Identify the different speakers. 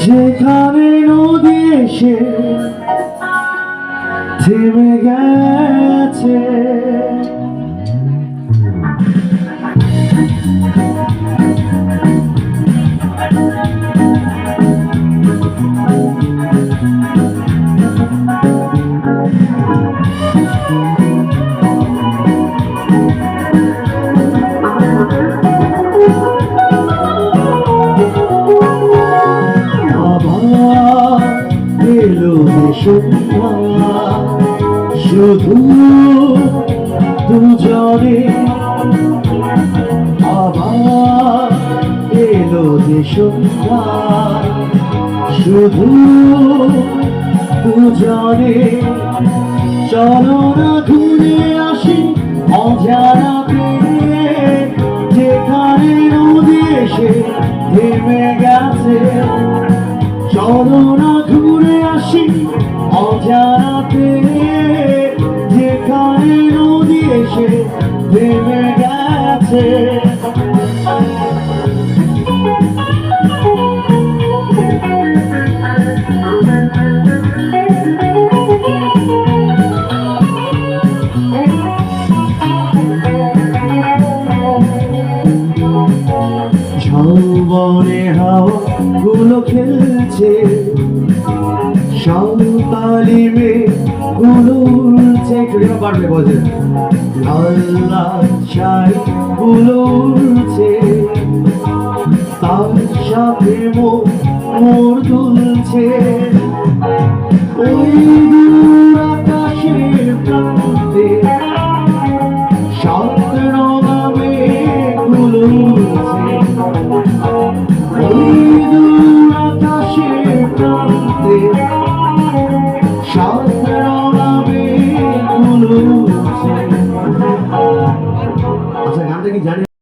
Speaker 1: যেখানে নদী এসে থেমে গেছে, শুধু দুজনে আবার এলো যে সন্ধ্যা, শুধু দুজনে চলো না ঘুরে আসি অজানাতে, যেখানে নদী এসে থেমে গেছে। চলো না ঘুরে আসি অজানাতে, যেখানে নদী এসে থেমে গেছে। ঝলবনে হাওয়া গুলো খেলছে, সাঁওতালি মেঘগুলো উড়ছে, একটু পারবে বোঝে, লাল লাল শাড়িগুলো উড়ছে, তার সাথে মোর দুলছে। ওই দূর আকাশের প্রান্তে সাত রঙা মেঘগুলো উড়ছে, ওই দূর আকাশের প্রান্তে সাত রঙা মেঘগুলো উড়ছে। আচ্ছা, গানটা কি জানি?